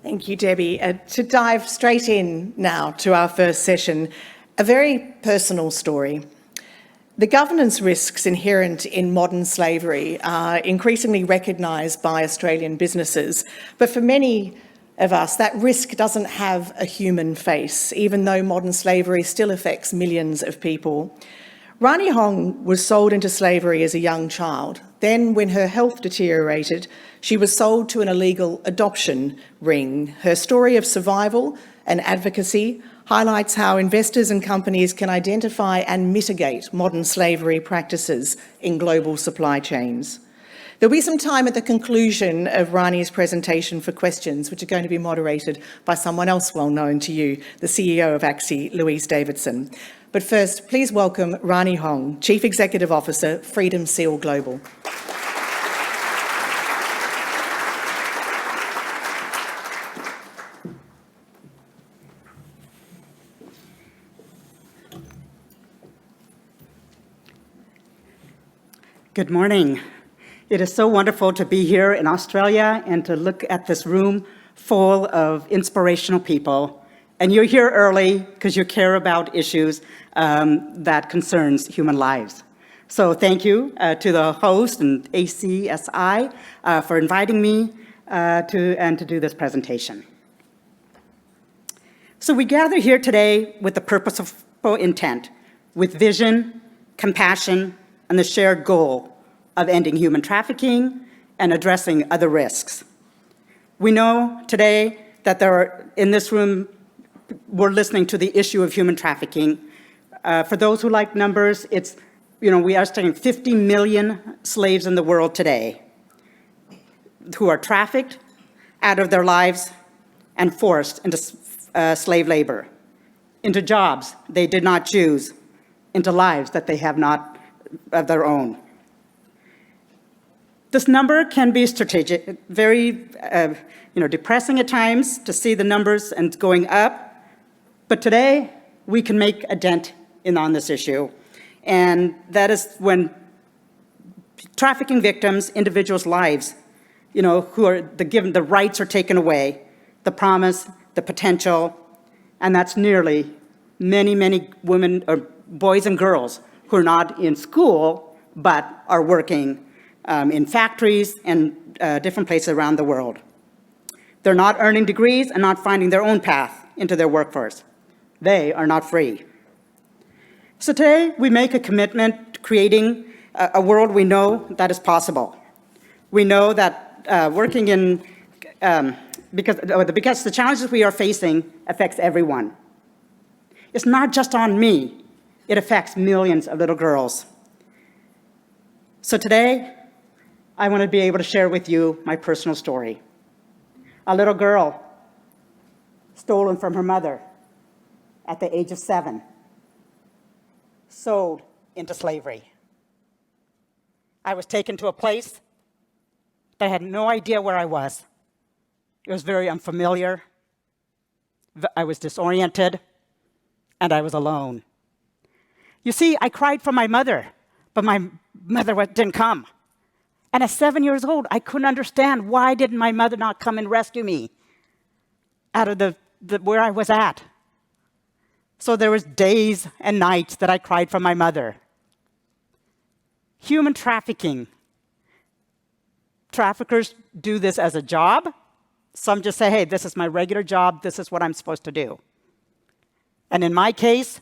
Thank you, Debbie. To dive straight in now to our first session, a very personal story. The governance risks inherent in modern slavery are increasingly recognised by Australian businesses, but for many of us, that risk doesn't have a human face, even though modern slavery still affects millions of people. Rani Hong was sold into slavery as a young child. Then, when her health deteriorated, she was sold to an illegal adoption ring. Her story of survival and advocacy highlights how investors and companies can identify and mitigate modern slavery practices in global supply chains. There'll be some time at the conclusion of Rani's presentation for questions, which are going to be moderated by someone else well known to you, the CEO of AXI, Louise Davidson. But first, please welcome Rani Hong, Chief Executive Officer, Freedom Seal Global. Good morning. It is so wonderful to be here in Australia and to look at this room full of inspirational people. And you're here early because you care about issues that concerns human lives. So thank you to the host and ACSI for inviting me to do this presentation. So we gather here today with the purposeful intent, with vision, compassion, and the shared goal of ending human trafficking and addressing other risks. We know today that in this room, we're listening to the issue of human trafficking. For those who like numbers, we are studying 50 million slaves in the world today who are trafficked out of their lives and forced into slave labor, into jobs they did not choose, into lives that they have not of their own. This number can be strategic, very depressing at times to see the numbers and going up. But today, we can make a dent on this issue. And that is when trafficking victims, individuals' lives, who are given the rights are taken away, the promise, the potential, and that's nearly many, many women or boys and girls who are not in school, but are working in factories and different places around the world. They're not earning degrees and not finding their own path into their workforce. They are not free. So today, we make a commitment to creating a world we know that is possible. We know that working in, because the challenges we are facing affects everyone. It's not just on me. It affects millions of little girls. So today, I want to be able to share with you my personal story. A little girl stolen from her mother at the age of 7, sold into slavery. I was taken to a place that I had no idea where I was. It was very unfamiliar. I was disoriented, and I was alone. You see, I cried for my mother, but my mother didn't come. And at 7 years old, I couldn't understand why didn't my mother not come and rescue me out of where I was at. So there was days and nights that I cried for my mother. Human trafficking. Traffickers do this as a job. Some just say, hey, this is my regular job. This is what I'm supposed to do. And in my case,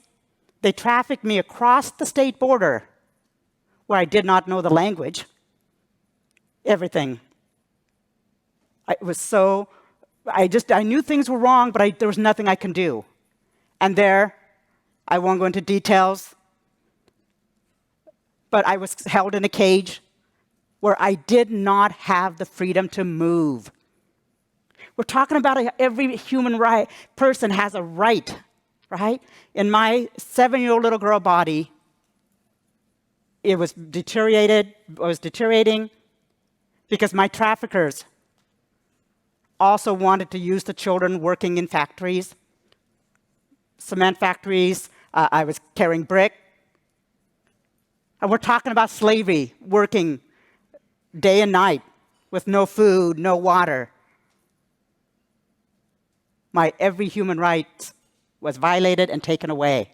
they trafficked me across the state border where I did not know the language. Everything. I knew things were wrong, but there was nothing I can do. And there, I won't go into details, but I was held in a cage where I did not have the freedom to move. We're talking about every human person has a right, right? In my 7-year-old little girl body, it was deteriorating because my traffickers also wanted to use the children working in factories, cement factories. I was carrying brick. And we're talking about slavery, working day and night with no food, no water. My every human right was violated and taken away.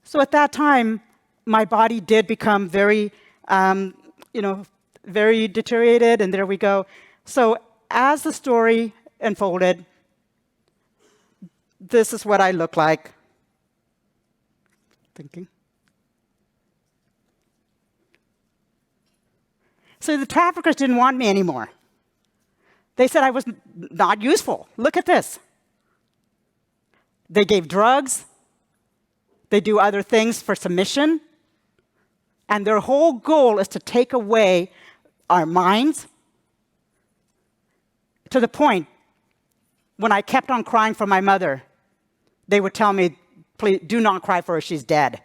So at that time, my body did become very, very deteriorated, and there we go. So as the story unfolded, this is what I look like. Thinking. So the traffickers didn't want me anymore. They said I was not useful. Look at this. They gave drugs. They do other things for submission. And their whole goal is to take away our minds, to the point when I kept on crying for my mother, they would tell me, please do not cry for her, she's dead.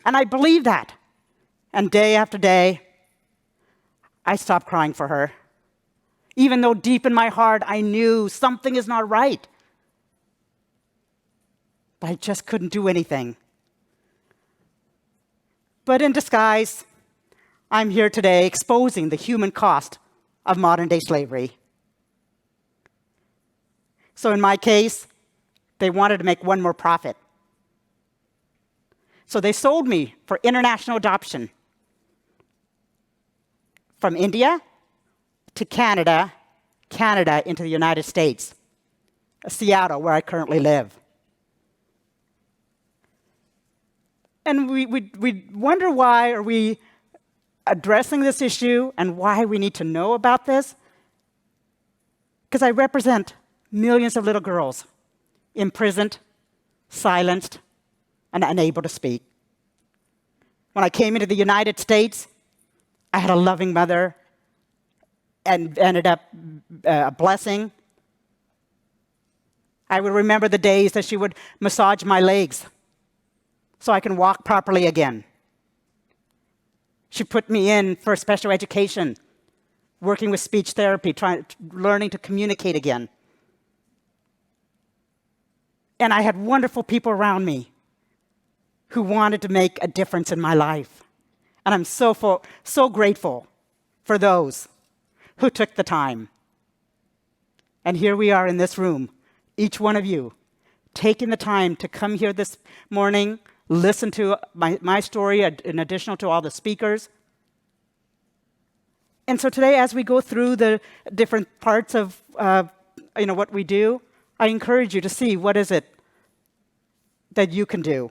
And I believed that. And day after day, I stopped crying for her. Even though deep in my heart, I knew something is not right. But I just couldn't do anything. But in disguise, I'm here today exposing the human cost of modern-day slavery. So in my case, they wanted to make one more profit. So they sold me for international adoption from India to Canada, Canada into the United States, Seattle, where I currently live. And we wonder why are we addressing this issue and why we need to know about this. Because I represent millions of little girls imprisoned, silenced, and unable to speak. When I came into the United States, I had a loving mother and ended up a blessing. I would remember the days that she would massage my legs so I can walk properly again. She put me in for special education, working with speech therapy, learning to communicate again. And I had wonderful people around me who wanted to make a difference in my life. And I'm so grateful for those who took the time. And here we are in this room, each one of you, taking the time to come here this morning, listen to my story in addition to all the speakers. And so today, as we go through the different parts of what we do, I encourage you to see what is it that you can do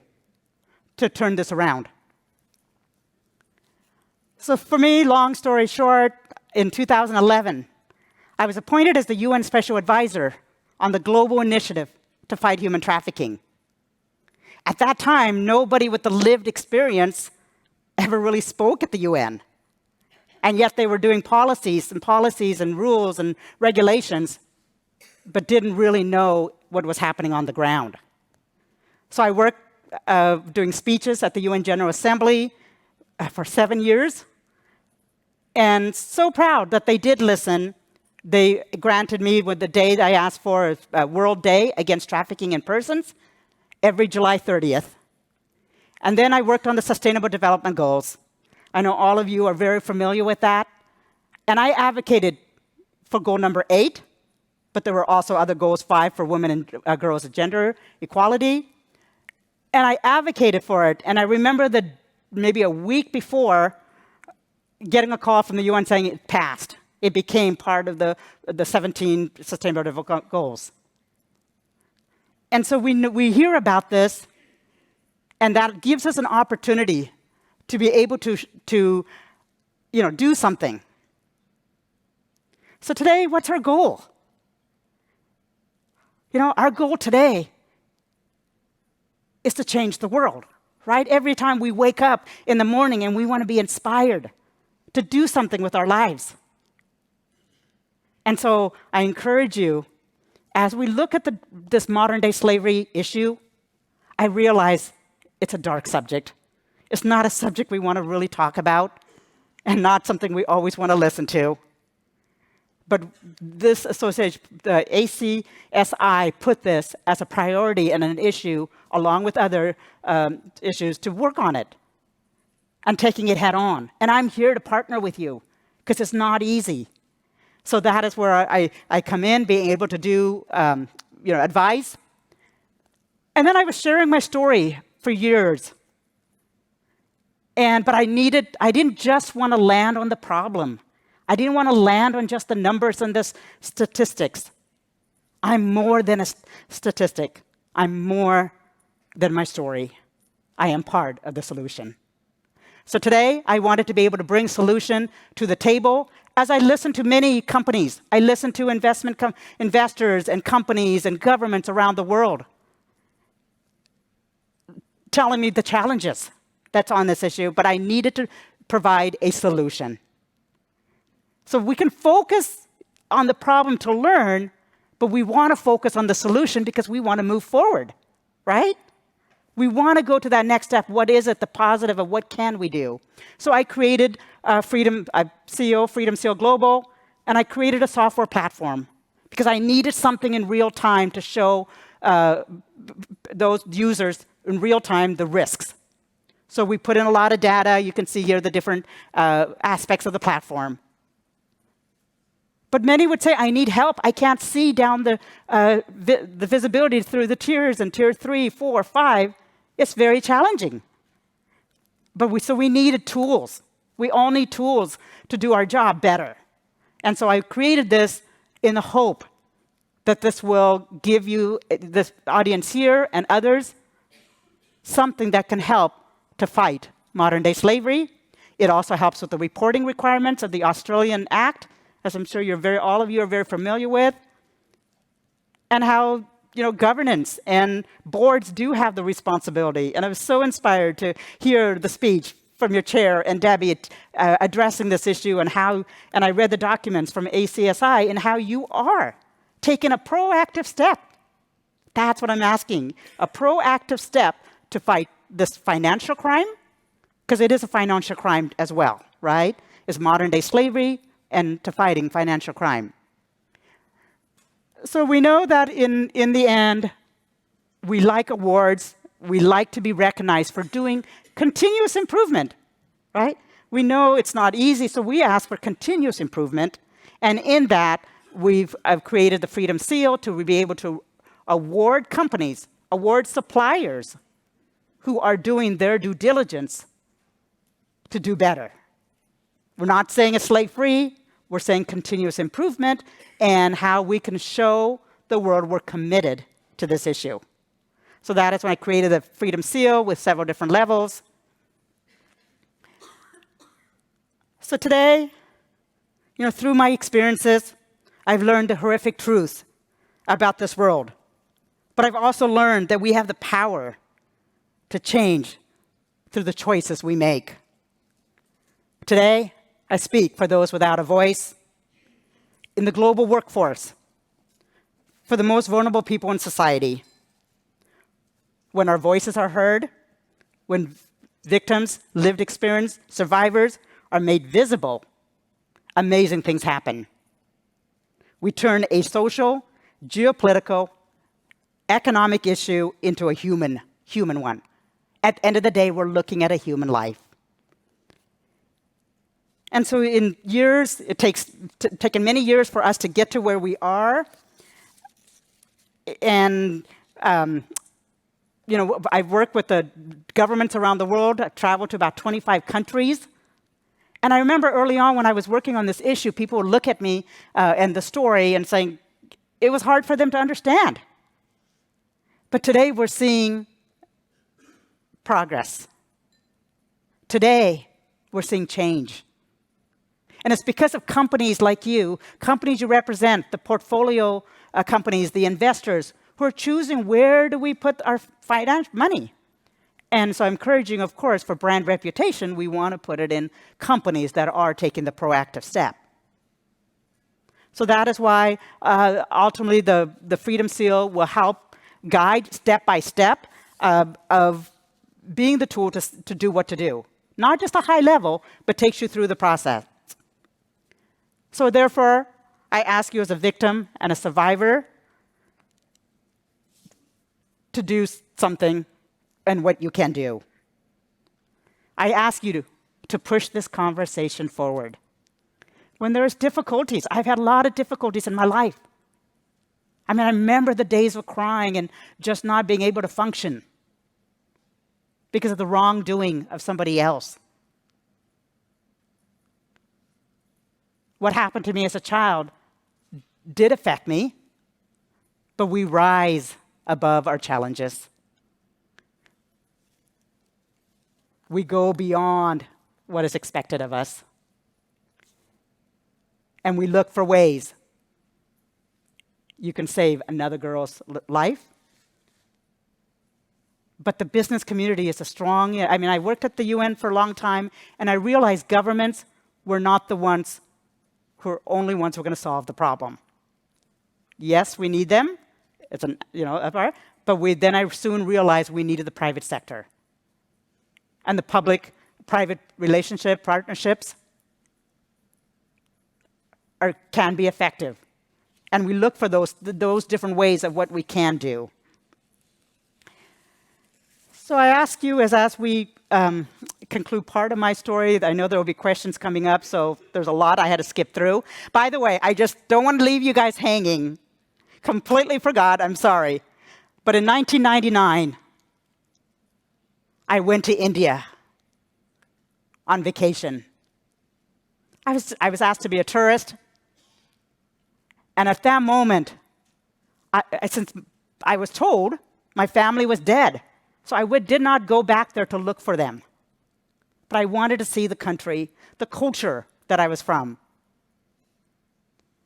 to turn this around. So for me, long story short, in 2011, I was appointed as the UN Special Advisor on the global initiative to fight human trafficking. At that time, nobody with the lived experience ever really spoke at the UN. And yet they were doing policies and rules and regulations, but didn't really know what was happening on the ground. So I worked doing speeches at the UN General Assembly for 7 years. And so proud that they did listen. They granted me with the day I asked for, a World Day Against Trafficking in Persons, every July 30th. And then I worked on the Sustainable Development Goals. I know all of you are very familiar with that. And I advocated for goal number 8, but there were also other goals, 5 for women and girls and gender equality. And I advocated for it. And I remember that maybe a week before, getting a call from the UN saying it passed. It became part of the 17 Sustainable Development Goals. And so we hear about this, and that gives us an opportunity to be able to do something. So today, what's our goal? Our goal today is to change the world, right? Every time we wake up in the morning and we want to be inspired to do something with our lives. And so I encourage you, as we look at this modern-day slavery issue, I realize it's a dark subject. It's not a subject we want to really talk about, and not something we always want to listen to. But this association, the ACSI, put this as a priority and an issue, along with other issues, to work on it and taking it head on. And I'm here to partner with you, because it's not easy. So that is where I come in, being able to do advise. And then I was sharing my story for years. But I didn't just want to land on the problem. I didn't want to land on just the numbers and the statistics. I'm more than a statistic. I'm more than my story. I am part of the solution. So today, I wanted to be able to bring solution to the table. As I listen to many companies, I listen to investors and companies and governments around the world telling me the challenges that's on this issue, but I needed to provide a solution. So we can focus on the problem to learn, but we want to focus on the solution because we want to move forward, right? We want to go to that next step. What is it, the positive, of what can we do? So I created CEO, Freedom Seal Global, and I created a software platform because I needed something in real time to show those users in real time the risks. So we put in a lot of data. You can see here the different aspects of the platform. But many would say, I need help. I can't see down the visibility through the tiers and tier 3, 4, 5. It's very challenging. So we needed tools. We all need tools to do our job better. And so I created this in the hope that this will give you, this audience here and others, something that can help to fight modern-day slavery. It also helps with the reporting requirements of the Australian Act, as I'm sure all of you are very familiar with, and how governance and boards do have the responsibility. And I was so inspired to hear the speech from your chair and Debbie addressing this issue, and I read the documents from ACSI and how you are taking a proactive step. That's what I'm asking, a proactive step to fight this financial crime, because it is a financial crime as well, right? It's modern-day slavery and to fighting financial crime. So we know that in the end, we like awards. We like to be recognized for doing continuous improvement, right? We know it's not easy, so we ask for continuous improvement. And in that, I've created the Freedom Seal to be able to award companies, award suppliers who are doing their due diligence to do better. We're not saying it's slave-free. We're saying continuous improvement and how we can show the world we're committed to this issue. So that is when I created the Freedom Seal with several different levels. So today, through my experiences, I've learned the horrific truth about this world. But I've also learned that we have the power to change through the choices we make. Today, I speak for those without a voice, in the global workforce, for the most vulnerable people in society. When our voices are heard, when victims, lived experience, survivors are made visible, amazing things happen. We turn a social, geopolitical, economic issue into a human one. At the end of the day, we're looking at a human life. And so in years, taken many years for us to get to where we are. And, I've worked with the governments around the world. I've traveled to about 25 countries. And I remember early on when I was working on this issue, people would look at me and the story and saying, it was hard for them to understand. But today we're seeing progress. Today we're seeing change. And it's because of companies like you, companies you represent, the portfolio companies, the investors, who are choosing where do we put our financial money. And so I'm encouraging, of course, for brand reputation, we want to put it in companies that are taking the proactive step. So that is why ultimately the Freedom Seal will help guide step by step of being the tool to do what to do. Not just a high level, but takes you through the process. So therefore, I ask you as a victim and a survivor to do something and what you can do. I ask you to push this conversation forward. when there's difficulties. I've had a lot of difficulties in my life. I mean, I remember the days of crying and just not being able to function because of the wrongdoing of somebody else. What happened to me as a child did affect me, but we rise above our challenges. We go beyond what is expected of us. And we look for ways you can save another girl's life. But the business community is a strong, I mean, I worked at the UN for a long time, and I realized governments were not the ones who are only ones who are going to solve the problem. Yes, we need them. It's an, but then I soon realized we needed the private sector. And the public-private relationship partnerships can be effective. And we look for those different ways of what we can do. So I ask you, as we conclude part of my story, I know there will be questions coming up, so there's a lot I had to skip through. By the way, I just don't want to leave you guys hanging. Completely forgot, I'm sorry. But in 1999, I went to India on vacation. I was asked to be a tourist. And at that moment, since I was told my family was dead, so I did not go back there to look for them. But I wanted to see the country, the culture that I was from.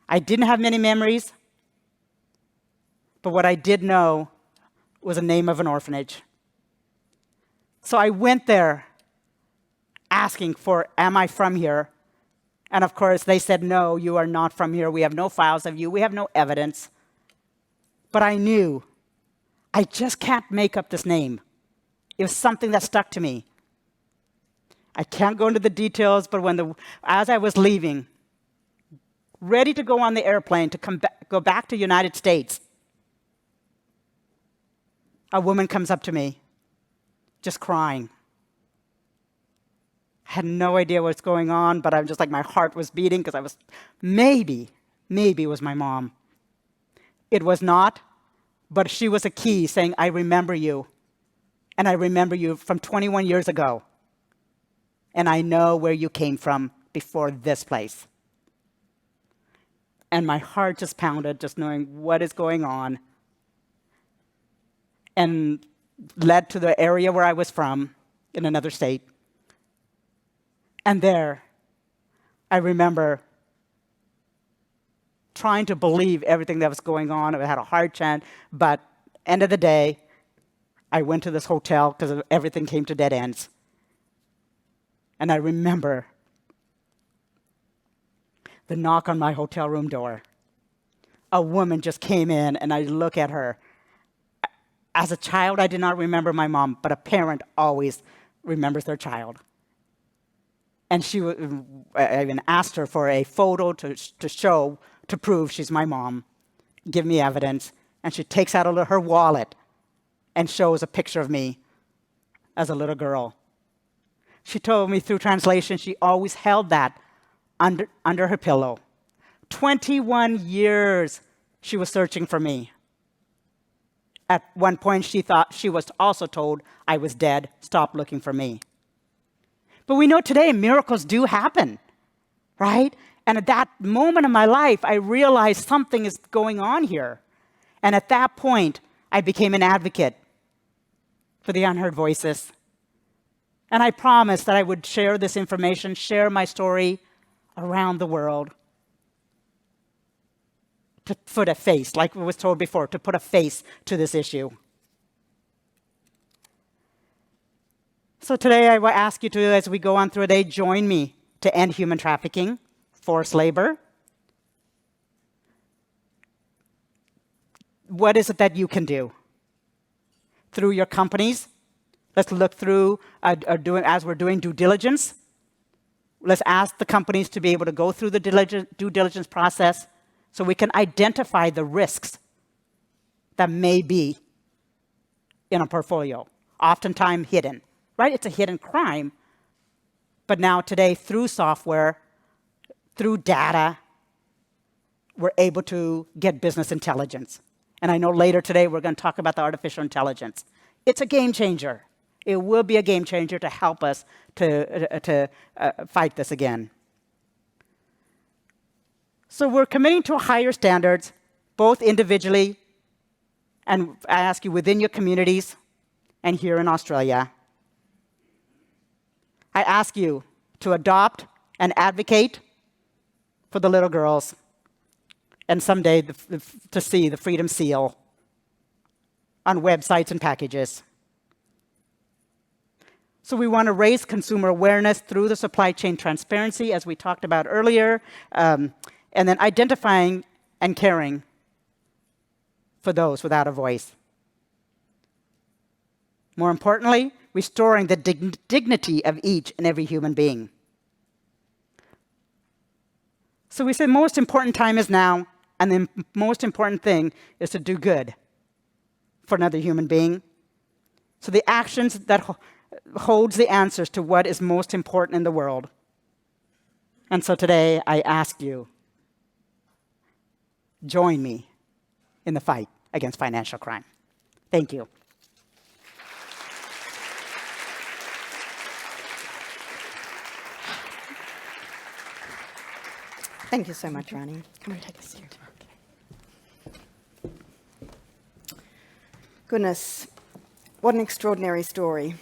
I didn't have many memories, but what I did know was the name of an orphanage. So I went there asking for, am I from here? And of course, they said, no, you are not from here. We have no files of you. We have no evidence. But I knew I just can't make up this name. It was something that stuck to me. I can't go into the details, but as I was leaving, ready to go on the airplane to go back to the United States, a woman comes up to me, just crying. I had no idea what's going on, but I'm just like, my heart was beating because I was, maybe it was my mom. It was not, but she was a key saying, I remember you. And I remember you from 21 years ago. And I know where you came from before this place. And my heart just pounded, just knowing what is going on. And led to the area where I was from in another state. And there, I remember trying to believe everything that was going on. I had a hard chance, but end of the day, I went to this hotel because everything came to dead ends. And I remember the knock on my hotel room door. A woman just came in, and I look at her. As a child, I did not remember my mom, but a parent always remembers their child. And I even asked her for a photo to show, to prove she's my mom, give me evidence. And she takes out her wallet and shows a picture of me as a little girl. She told me through translation she always held that under her pillow. 21 years she was searching for me. At one point she thought she was also told I was dead, stop looking for me. But we know today miracles do happen, right? And at that moment in my life, I realized something is going on here. And at that point, I became an advocate for the unheard voices. And I promised that I would share this information, share my story around the world. To put a face, like was told before, to put a face to this issue. So today I will ask you to, as we go on through the day, join me to end human trafficking, forced labor. What is it that you can do? Through your companies, let's look through, as we're doing due diligence, let's ask the companies to be able to go through the due diligence process so we can identify the risks that may be in a portfolio, oftentimes hidden, right? It's a hidden crime. But now today, through software, through data, we're able to get business intelligence. And I know later today we're going to talk about the artificial intelligence. It's a game changer. It will be a game changer to help us to fight this again. So we're committing to higher standards, both individually and I ask you within your communities and here in Australia. I ask you to adopt and advocate for the little girls and someday to see the Freedom Seal on websites and packages. So we want to raise consumer awareness through the supply chain transparency, as we talked about earlier, and then identifying and caring for those without a voice. More importantly, restoring the dignity of each and every human being. So we say most important time is now, and the most important thing is to do good for another human being. So the actions that holds the answers to what is most important in the world. And so today I ask you, join me in the fight against financial crime. Thank you. Thank you so much, Rani. Come and take a seat. Goodness, what an extraordinary story.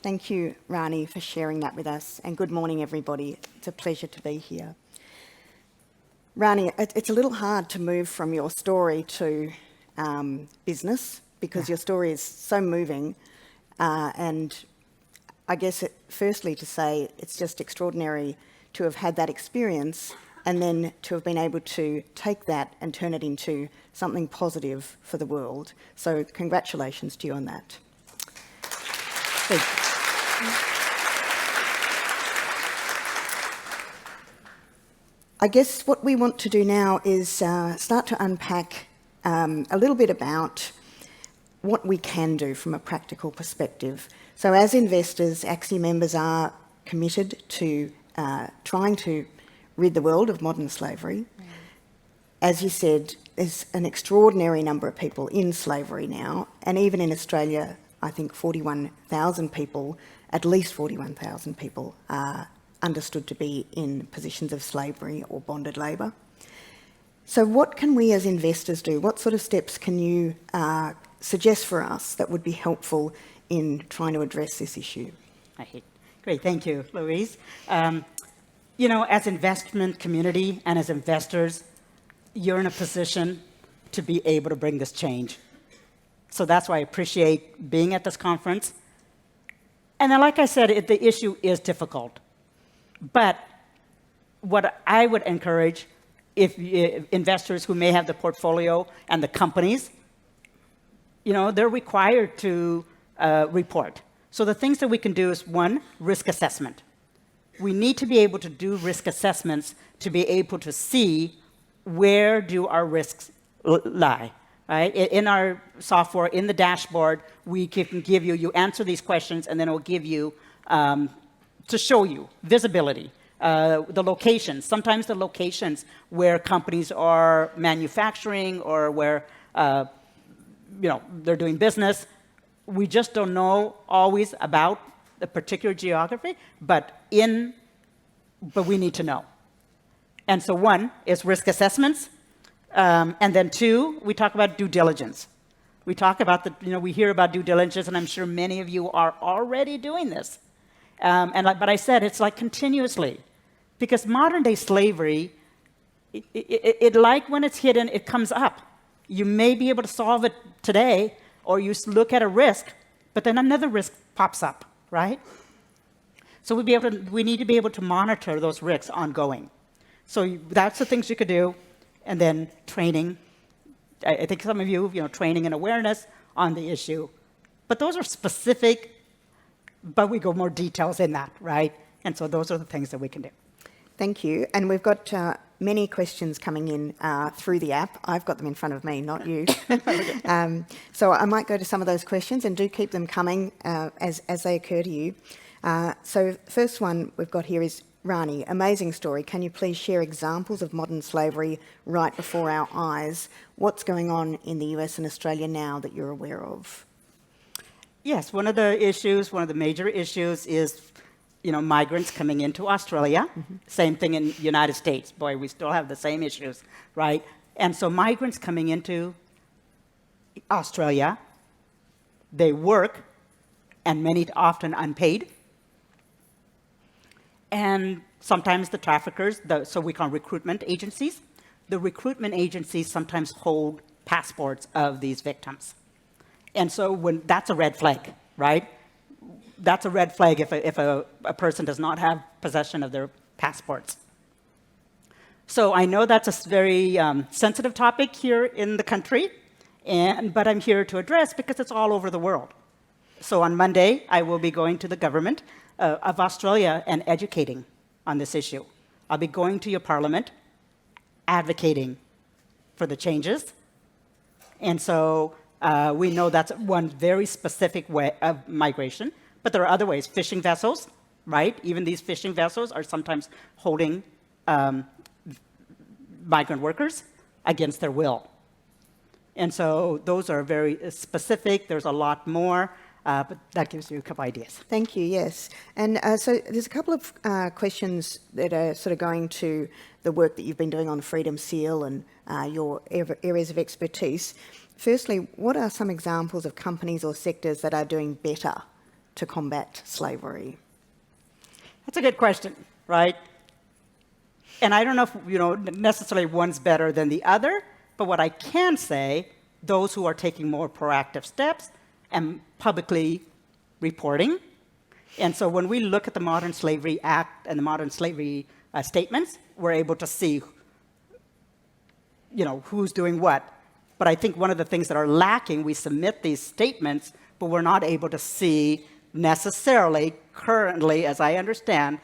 Thank you, Rani, for sharing that with us. And good morning, everybody. It's a pleasure to be here. Rani, it's a little hard to move from your story to business because your story is so moving. And I guess firstly to say it's just extraordinary to have had that experience and then to have been able to take that and turn it into something positive for the world. So congratulations to you on that. Thank you. I guess what we want to do now is start to unpack a little bit about what we can do from a practical perspective. So as investors, AXI members are committed to trying to rid the world of modern slavery. As you said, there's an extraordinary number of people in slavery now, and even in Australia, I think 41,000 people, at least 41,000 people are understood to be in positions of slavery or bonded labour. So what can we as investors do? What sort of steps can you suggest for us that would be helpful in trying to address this issue? Great, thank you, Louise. You know, as investment community and as investors, you're in a position to be able to bring this change. So that's why I appreciate being at this conference. And then, like I said, the issue is difficult. But what I would encourage if investors who may have the portfolio and the companies, you know, they're required to report. So the things that we can do is, one, risk assessment. We need to be able to do risk assessments to be able to see where do our risks lie. Right? In our software, in the dashboard, we can give you, you answer these questions, and then it will give you, to show you visibility, the locations, sometimes the locations where companies are manufacturing or where you know, they're doing business. We just don't know always about the particular geography, but we need to know. And so one is risk assessments. And then two, we talk about due diligence. We talk about we hear about due diligence, and I'm sure many of you are already doing this. But I said it's like continuously, because modern day slavery, it like when it's hidden, it comes up. You may be able to solve it today, or you look at a risk, but then another risk pops up, right? So we need to be able to monitor those risks ongoing. So that's the things you could do. And then training. I think some of you, training and awareness on the issue. But those are specific, but we go more details in that, right? And so those are the things that we can do. Thank you. And we've got many questions coming in through the app. I've got them in front of me, not you. So I might go to some of those questions, and do keep them coming as they occur to you. So first one we've got here is, Rani, amazing story. Can you please share examples of modern slavery right before our eyes? What's going on in the US and Australia now that you're aware of? Yes, one of the major issues is, migrants coming into Australia. Same thing in the United States. Boy, we still have the same issues, right? And so migrants coming into Australia, they work, and many often unpaid. And sometimes the traffickers, so we call recruitment agencies, the recruitment agencies sometimes hold passports of these victims. And so that's a red flag, right? That's a red flag if a person does not have possession of their passports. So I know that's a very sensitive topic here in the country, but I'm here to address because it's all over the world. So on Monday, I will be going to the government of Australia and educating on this issue. I'll be going to your parliament, advocating for the changes. And so we know that's one very specific way of migration, but there are other ways. Fishing vessels, right? Even these fishing vessels are sometimes holding migrant workers against their will. And so those are very specific. There's a lot more. But that gives you a couple ideas. Thank you, yes. And so there's a couple of questions that are sort of going to the work that you've been doing on Freedom Seal and your areas of expertise. Firstly, what are some examples of companies or sectors that are doing better to combat slavery? That's a good question, right? And I don't know if necessarily one's better than the other, but what I can say, those who are taking more proactive steps and publicly reporting. And so when we look at the Modern Slavery Act and the Modern Slavery statements, we're able to see, who's doing what. But I think one of the things that are lacking, we submit these statements, but we're not able to see necessarily currently, as I understand,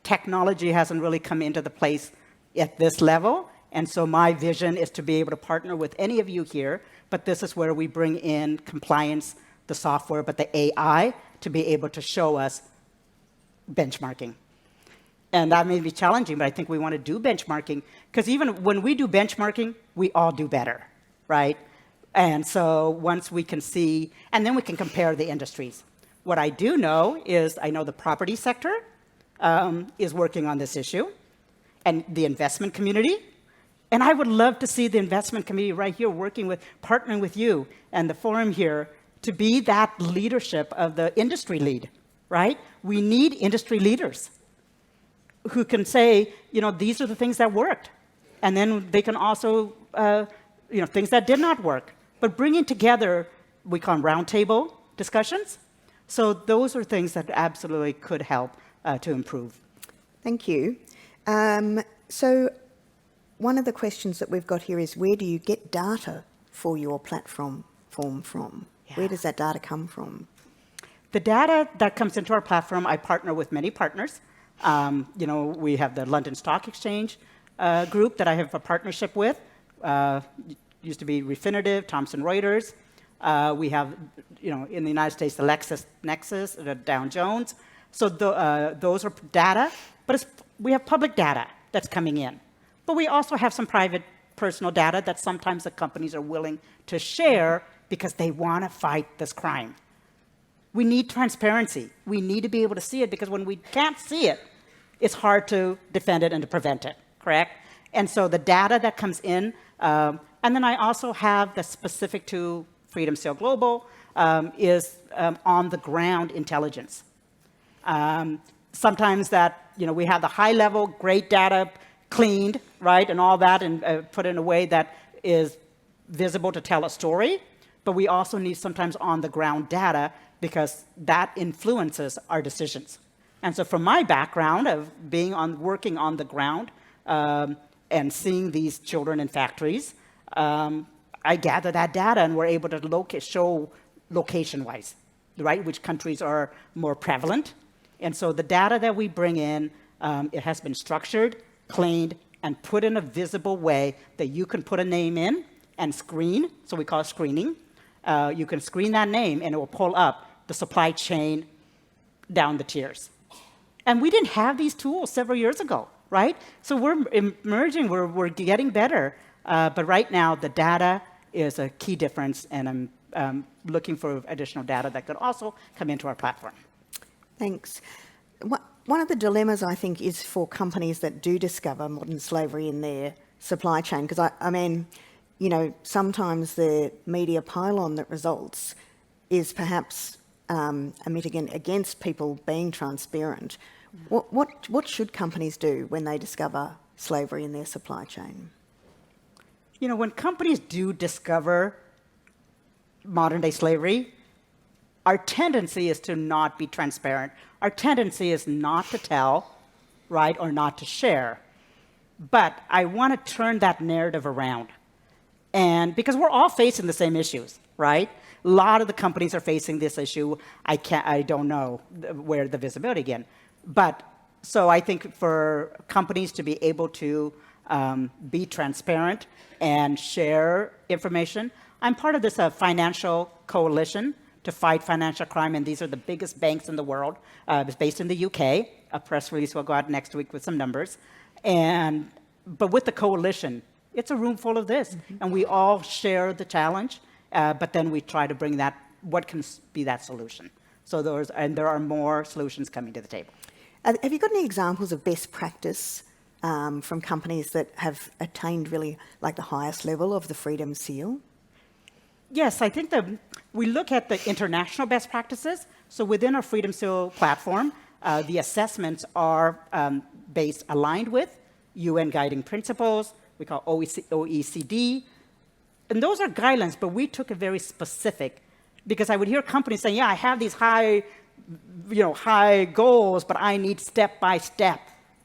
technology hasn't really come into the place at this level. And so my vision is to be able to partner with any of you here, but this is where we bring in compliance, the software, but the AI to be able to show us benchmarking. And that may be challenging, but I think we want to do benchmarking, because even when we do benchmarking, we all do better, right? And so once we can see, and then we can compare the industries. What I do know is I know the property sector is working on this issue, and the investment community. And I would love to see the investment community right here partnering with you and the forum here to be that leadership of the industry lead, right? We need industry leaders who can say, these are the things that worked. And then they can also, things that did not work. But bringing together, we call them roundtable discussions. So those are things that absolutely could help to improve. Thank you. So one of the questions that we've got here is, where do you get data for your platform from? Yeah. Where does that data come from? The data that comes into our platform, I partner with many partners. We have the London Stock Exchange group that I have a partnership with. Used to be Refinitiv, Thomson Reuters. We have, in the United States, the LexisNexis, the Dow Jones. So those are data, but we have public data that's coming in. But we also have some private personal data that sometimes the companies are willing to share because they want to fight this crime. We need transparency. We need to be able to see it, because when we can't see it, it's hard to defend it and to prevent it, correct? And so the data that comes in, and then I also have the specific to Freedom Seal Global, is on-the-ground intelligence. Sometimes that, we have the high-level, great data, cleaned, right, and all that, and put in a way that is visible to tell a story. But we also need sometimes on-the-ground data, because that influences our decisions. And so from my background of working on the ground and seeing these children in factories, I gather that data, and we're able to show location-wise, right, which countries are more prevalent. And so the data that we bring in, it has been structured, cleaned, and put in a visible way that you can put a name in and screen. So we call it screening. You can screen that name, and it will pull up the supply chain down the tiers. And we didn't have these tools several years ago, right? So we're emerging, we're getting better. But right now, the data is a key difference, and I'm looking for additional data that could also come into our platform. Thanks. One of the dilemmas, I think, is for companies that do discover modern slavery in their supply chain, because I mean, you know, sometimes the media pylon that results is perhaps a mitigant against people being transparent. What should companies do when they discover slavery in their supply chain? You know, when companies do discover modern-day slavery, our tendency is to not be transparent. Our tendency is not to tell, right, or not to share. But I want to turn that narrative around. And because we're all facing the same issues, right? A lot of the companies are facing this issue. I don't know where the visibility again. But so I think for companies to be able to be transparent and share information. I'm part of this financial coalition to fight financial crime, and these are the biggest banks in the world. It's based in the UK. A press release will go out next week with some numbers. But with the coalition, it's a room full of this, and we all share the challenge, but then we try to bring that, what can be that solution? So there are more solutions coming to the table. Have you got any examples of best practice from companies that have attained really like the highest level of the Freedom Seal? Yes, I think that we look at the international best practices. So within our Freedom Seal platform, the assessments are aligned with UN guiding principles, we call OECD. And those are guidelines, but we took it very specific, because I would hear companies saying, yeah, I have these high goals, but I need step by step,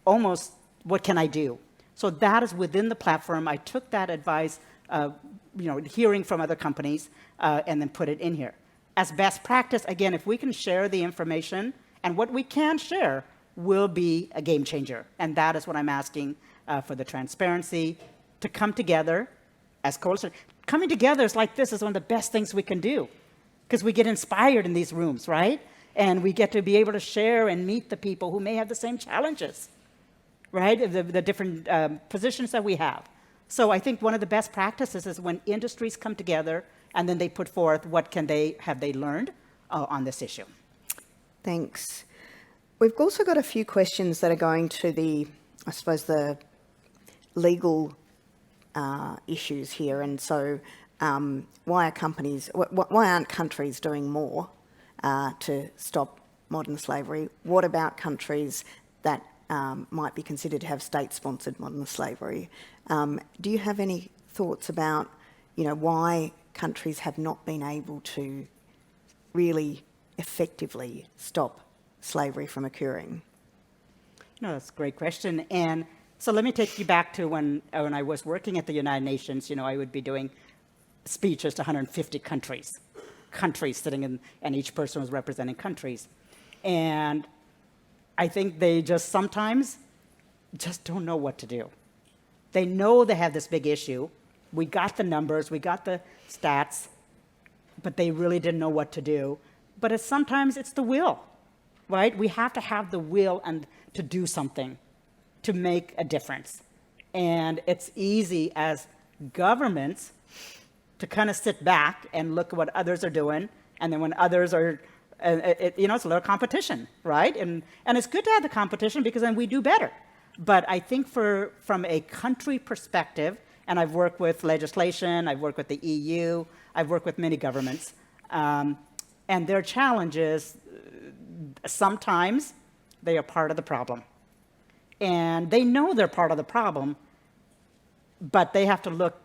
almost what can I do? So that is within the platform. I took that advice, hearing from other companies, and then put it in here. As best practice, again, if we can share the information, and what we can share will be a game changer. And that is what I'm asking for the transparency to come together as coalition. Coming together is like this is one of the best things we can do, because we get inspired in these rooms, right? And we get to be able to share and meet the people who may have the same challenges, right? The different positions that we have. So I think one of the best practices is when industries come together and then they put forth what have they learned on this issue. Thanks. We've also got a few questions that are going to the legal issues here. And so why aren't countries doing more to stop modern slavery? What about countries that might be considered to have state-sponsored modern slavery? Do you have any thoughts about, why countries have not been able to really effectively stop slavery from occurring? No, that's a great question. And so let me take you back to when I was working at the United Nations. I would be doing speeches to 150 countries sitting in, and each person was representing countries. And I think they just sometimes just don't know what to do. They know they have this big issue. We got the numbers, we got the stats, but they really didn't know what to do. But sometimes it's the will, right? We have to have the will and to do something to make a difference. And it's easy as governments to kind of sit back and look at what others are doing, and then when others are, it's a little competition, right? And it's good to have the competition because then we do better. But I think from a country perspective, and I've worked with legislation, I've worked with the EU, I've worked with many governments, and their challenges, sometimes they are part of the problem. And they know they're part of the problem, but they have to look,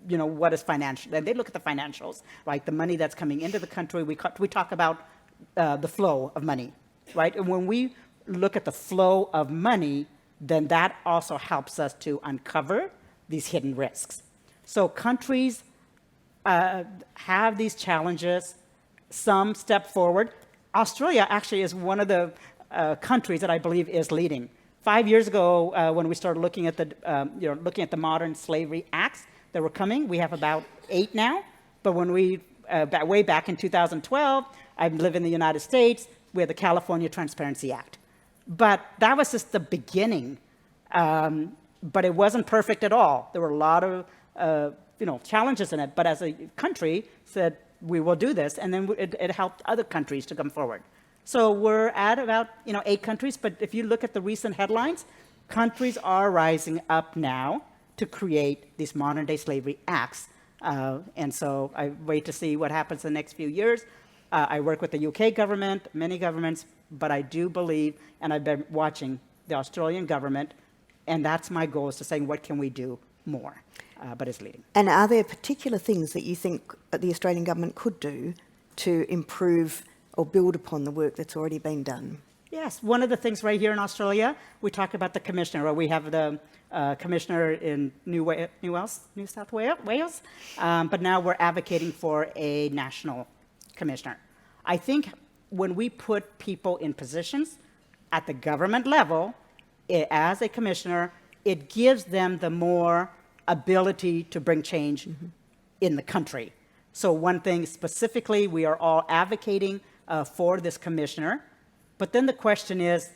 what is financial. They look at the financials, right? The money that's coming into the country. We talk about the flow of money, right? And when we look at the flow of money, then that also helps us to uncover these hidden risks. So countries have these challenges. Some step forward. Australia actually is one of the countries that I believe is leading. 5 years ago, when we started looking at the modern slavery acts that were coming, we have about 8 now. But when we way back in 2012, I live in the United States. We had the California Transparency Act. But that was just the beginning. But it wasn't perfect at all. There were a lot of challenges in it. But as a country said, we will do this, and then it helped other countries to come forward. So we're at about 8 countries. But if you look at the recent headlines, countries are rising up now to create these modern-day slavery acts. And so I wait to see what happens in the next few years. I work with the UK government, many governments, but I do believe, and I've been watching the Australian government, and that's my goal, is to say, what can we do more? But it's leading. And are there particular things that you think the Australian government could do to improve or build upon the work that's already been done? Yes, one of the things right here in Australia, we talk about the commissioner, or we have the commissioner in New South Wales, but now we're advocating for a national commissioner. I think when we put people in positions at the government level, as a commissioner, it gives them the more ability to bring change in the country. So one thing specifically, we are all advocating for this commissioner, but then the question is,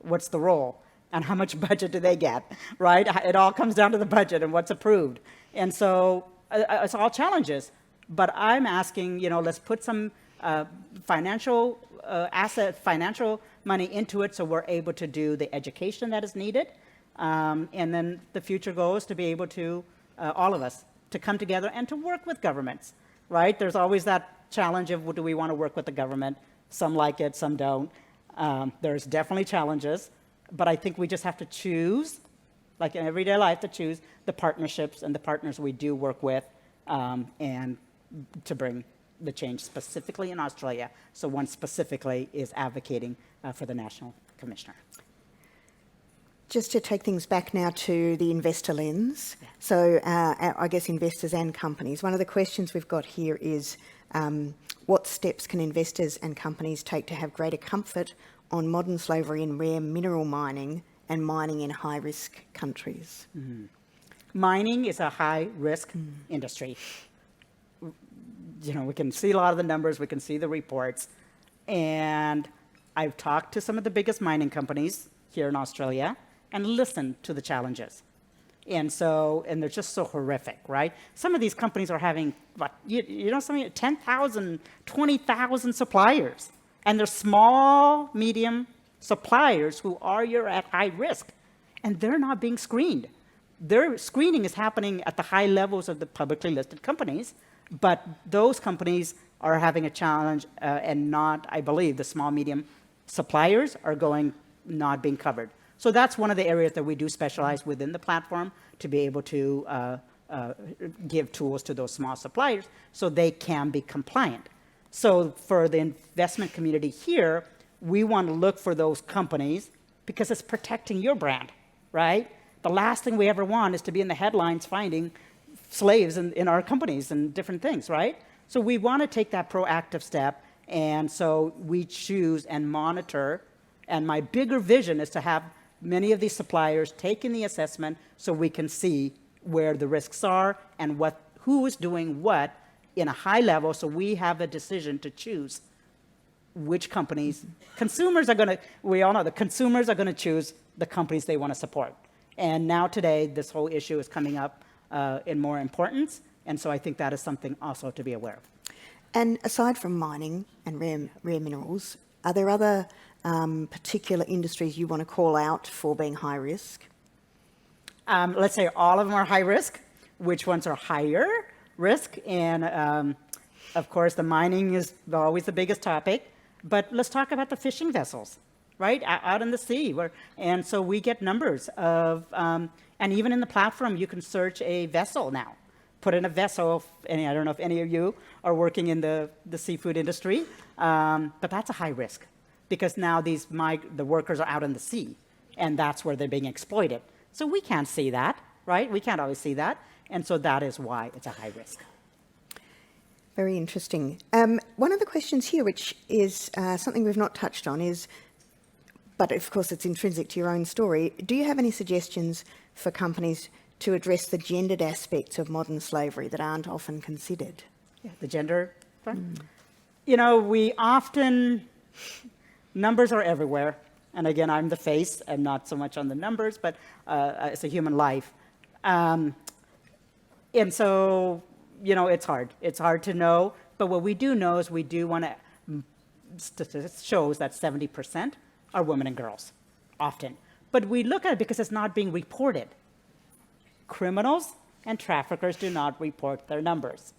what's the role? And how much budget do they get, right? It all comes down to the budget and what's approved. And so it's all challenges, but I'm asking, let's put some financial money into it so we're able to do the education that is needed. And then the future goal is to be able to, all of us, to come together and to work with governments, right? There's always that challenge of, do we want to work with the government? Some like it, some don't. There's definitely challenges, but I think we just have to choose, like in everyday life, to choose the partnerships and the partners we do work with, and to bring the change specifically in Australia. So one specifically is advocating for the National Commissioner. Just to take things back now to the investor lens, so I guess investors and companies. One of the questions we've got here is, what steps can investors and companies take to have greater comfort on modern slavery in rare mineral mining and mining in high-risk countries? Mining is a high-risk industry. We can see a lot of the numbers, we can see the reports, and I've talked to some of the biggest mining companies here in Australia and listened to the challenges. And they're just so horrific, right? Some of these companies are having, 10,000, 20,000 suppliers. And they're small, medium suppliers who are at high risk. And they're not being screened. Their screening is happening at the high levels of the publicly listed companies, but those companies are having a challenge, and not, I believe, the small, medium suppliers are not being covered. So that's one of the areas that we do specialize within the platform, to be able to give tools to those small suppliers so they can be compliant. So for the investment community here, we want to look for those companies because it's protecting your brand, right? The last thing we ever want is to be in the headlines finding slaves in our companies and different things, right? So we want to take that proactive step, and so we choose and monitor, and my bigger vision is to have many of these suppliers taking the assessment so we can see where the risks are and who is doing what in a high level, so we have a decision to choose which companies. We all know the consumers are going to choose the companies they want to support. And now today, this whole issue is coming up in more importance, and so I think that is something also to be aware of. And aside from mining and rare minerals, are there other particular industries you want to call out for being high risk? Let's say all of them are high risk. Which ones are higher risk? And of course, the mining is always the biggest topic. But let's talk about the fishing vessels, right? Out in the sea. And so we get numbers of, and even in the platform, you can search a vessel now. Put in a vessel, and I don't know if any of you are working in the seafood industry, but that's a high risk. Because now the workers are out in the sea, and that's where they're being exploited. So we can't see that, right? We can't always see that, and so that is why it's a high risk. Very interesting. One of the questions here, which is something we've not touched on, is, but of course it's intrinsic to your own story, do you have any suggestions for companies to address the gendered aspects of modern slavery that aren't often considered? Yeah, the gender part? We often... Numbers are everywhere, And again, I'm the face and not so much on the numbers, but it's a human life. And so, it's hard. It's hard to know. But what we do know is we do want to, statistics shows that 70% are women and girls, often. But we look at it because it's not being reported. Criminals and traffickers do not report their numbers,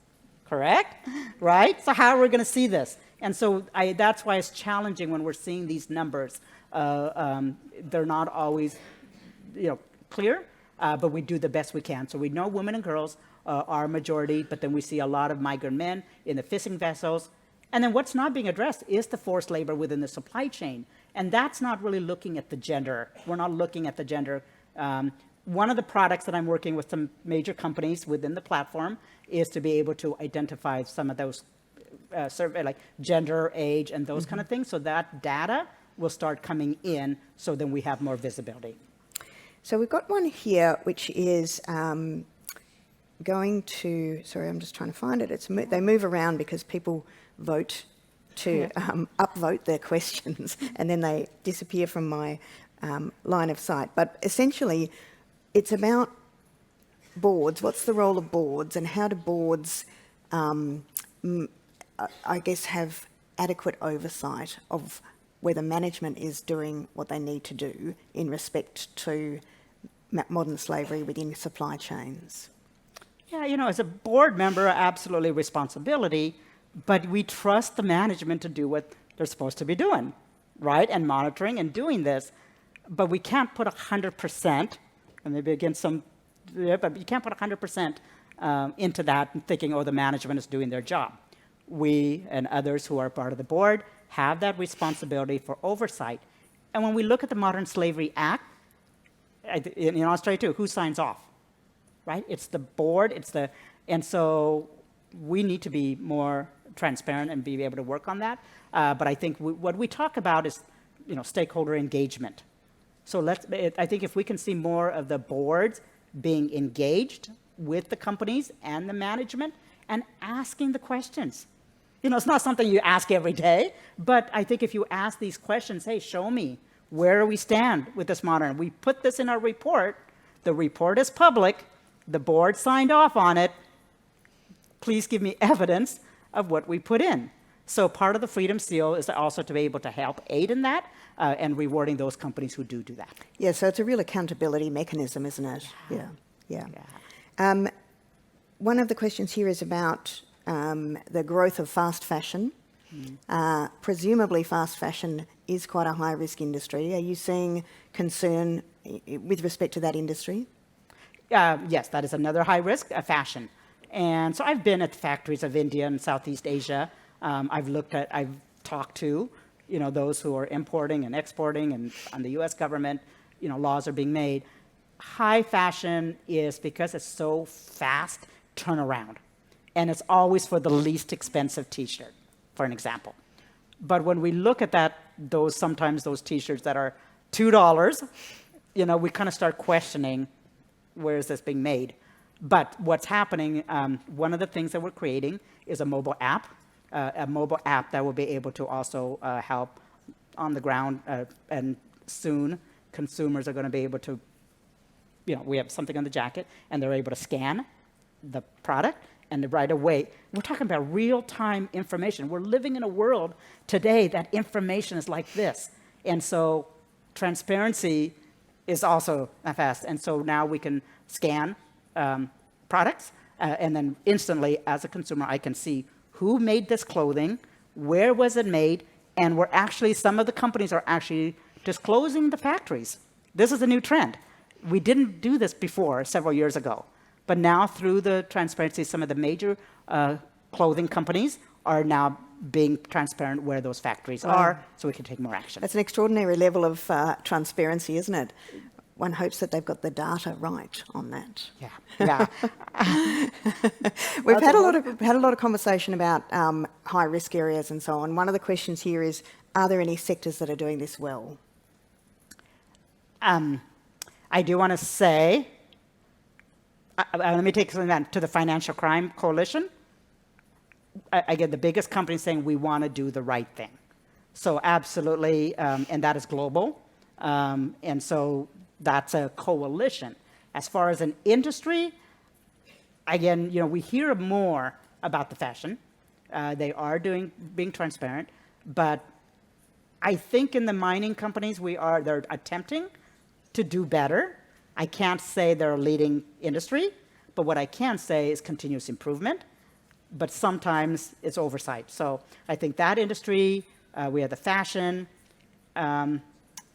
correct? Right? So how are we going to see this? And so that's why it's challenging when we're seeing these numbers. They're not always, clear, but we do the best we can. So we know women and girls are a majority, but then we see a lot of migrant men in the fishing vessels. And then what's not being addressed is the forced labor within the supply chain. And that's not really looking at the gender. We're not looking at the gender. One of the products that I'm working with some major companies within the platform is to be able to identify some of those survey, like gender, age, and those kind of things. So that data will start coming in, so then we have more visibility. So we've got one here, which is going to, sorry, I'm just trying to find it. They move around because people vote to upvote their questions, and then they disappear from my line of sight. But essentially, it's about boards. What's the role of boards, and how do boards, I guess, have adequate oversight of whether management is doing what they need to do in respect to modern slavery within supply chains? Yeah, as a board member, absolutely responsibility, but we trust the management to do what they're supposed to be doing, right? And monitoring and doing this. But we can't put 100%, and maybe again but you can't put 100% into that and thinking, the management is doing their job. We and others who are part of the board have that responsibility for oversight. And when we look at the Modern Slavery Act, in Australia too, who signs off, right? It's the board, and so we need to be more transparent and be able to work on that. But I think what we talk about is, stakeholder engagement. So I think if we can see more of the boards being engaged with the companies and the management and asking the questions. It's not something you ask every day, but I think if you ask these questions, hey, show me, where do we stand with this modern? We put this in our report. The report is public. The board signed off on it. Please give me evidence of what we put in. So part of the Freedom Seal is also to be able to help aid in that and rewarding those companies who do that. Yeah, so it's a real accountability mechanism, isn't it? Yeah. One of the questions here is about the growth of fast fashion. Presumably fast fashion is quite a high-risk industry. Are you seeing concern with respect to that industry? Yes, that is another high risk, fashion. And so I've been at the factories of India and Southeast Asia. I've talked to, those who are importing and exporting, and on the U.S. government, laws are being made. High fashion is because it's so fast turnaround. And it's always for the least expensive T-shirt, for an example. But when we look at that, sometimes those T-shirts that are $2, we kind of start questioning, where is this being made? But what's happening, one of the things that we're creating is a mobile app that will be able to also help on the ground, and soon consumers are going to be able to, we have something on the jacket, and they're able to scan the product, and right away, we're talking about real-time information. We're living in a world today that information is like this. And so transparency is also fast. And so now we can scan products, and then instantly, as a consumer, I can see who made this clothing, where was it made, and some of the companies are actually disclosing the factories. This is a new trend. We didn't do this before, several years ago. But now, through the transparency, some of the major clothing companies are now being transparent where those factories are, so we can take more action. That's an extraordinary level of transparency, isn't it? One hopes that they've got the data right on that. Yeah. We've had a lot of conversation about high risk areas and so on. One of the questions here is, are there any sectors that are doing this well? I do want to say, let me take something back to the Financial Crime Coalition. I get the biggest company saying we want to do the right thing. So absolutely, and that is global. And so that's a coalition. As far as an industry, again, we hear more about the fashion. They are being transparent, but I think in the mining companies, they're attempting to do better. I can't say they're a leading industry, but what I can say is continuous improvement, but sometimes it's oversight. So I think that industry, we have the fashion, and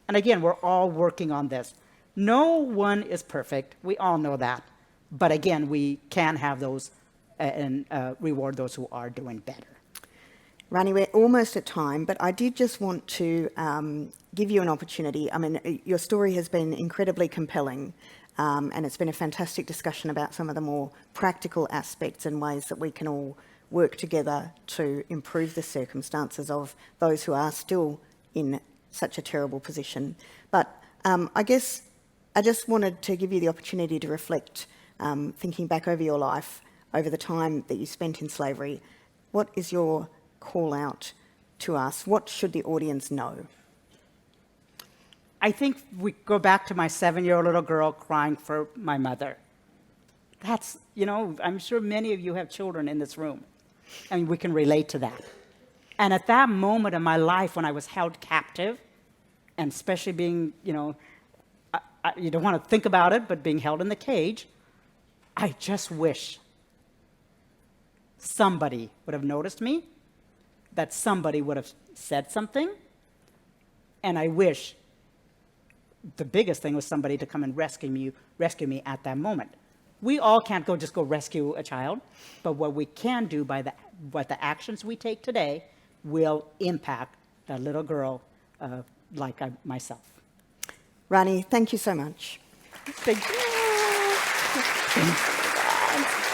again, we're all working on this. No one is perfect. We all know that. But again, we can have those and reward those who are doing better. Rani, we're almost at time, but I did just want to give you an opportunity. I mean, your story has been incredibly compelling, and it's been a fantastic discussion about some of the more practical aspects and ways that we can all work together to improve the circumstances of those who are still in such a terrible position. But I guess I just wanted to give you the opportunity to reflect, thinking back over your life, over the time that you spent in slavery. What is your call out to us? What should the audience know? I think we go back to my 7-year-old little girl crying for my mother. That's, I'm sure many of you have children in this room, and we can relate to that. And at that moment in my life when I was held captive, and especially being, you don't want to think about it, but being held in the cage, I just wish somebody would have noticed me, that somebody would have said something, and I wish the biggest thing was somebody to come and rescue me at that moment. We all can't just go rescue a child, but what we can do what the actions we take today will impact that little girl like myself. Rani, thank you so much. Thank you.